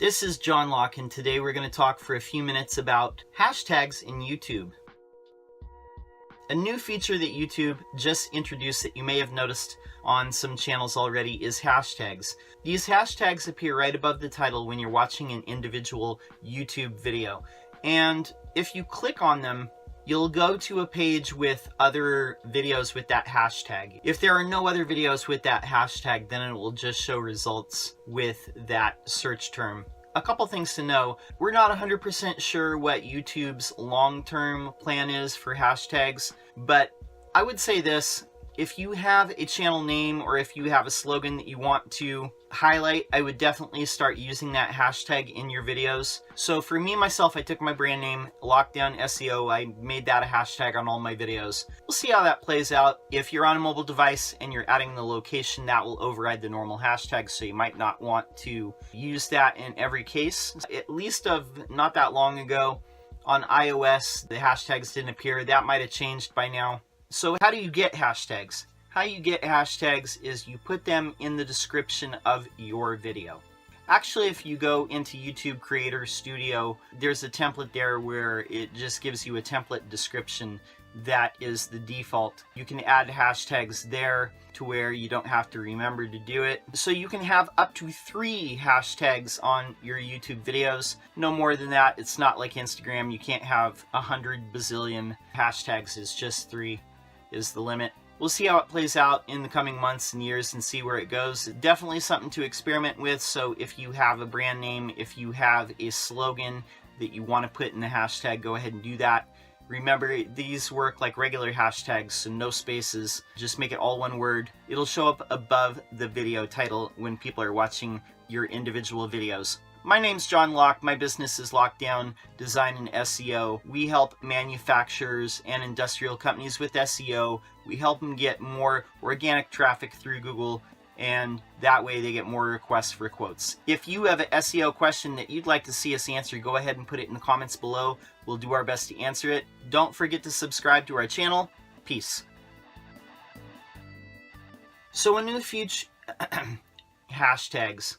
This is John Locke, and today we're going to talk for a few minutes about hashtags in YouTube. A new feature that YouTube just introduced that you may have noticed on some channels already is hashtags. These hashtags appear right above the title when you're watching an individual YouTube video. And if you click on them, you'll go to a page with other videos with that hashtag. If there are no other videos with that hashtag, then it will just show results with that search term. A couple things to know. We're not 100% sure what YouTube's long-term plan is for hashtags, but I would say this. If you have a channel name or if you have a slogan that you want to highlight, I would definitely start using that hashtag in your videos. So for me, myself, I took my brand name, Lockedown SEO. I made that a hashtag on all my videos. We'll see how that plays out. If you're on a mobile device and you're adding the location, that will override the normal hashtag, so you might not want to use that in every case. At least of not that long ago, on iOS, the hashtags didn't appear. That might have changed by now. So how do you get hashtags? How you get hashtags is you put them in the description of your video. Actually, if you go into YouTube Creator Studio, there's a template there where it just gives you a template description that is the default. You can add hashtags there to where you don't have to remember to do it. So you can have up to 3 hashtags on your YouTube videos. No more than that. It's not like Instagram. You can't have 100 bazillion hashtags. It's just 3 is the limit. We'll see how it plays out in the coming months and years and see where it goes. Definitely something to experiment with. So if you have a brand name, if you have a slogan that you want to put in the hashtag, go ahead and do that. Remember, these work like regular hashtags, so no spaces. Just make it all one word. It'll show up above the video title when people are watching your individual videos. My name's John Locke. My business is Lockedown Design and SEO. We help manufacturers and industrial companies with SEO. We help them get more organic traffic through Google, and that way they get more requests for quotes. If you have an SEO question that you'd like to see us answer, go ahead and put it in the comments below. We'll do our best to answer it. Don't forget to subscribe to our channel. Peace. So a new feature, hashtags.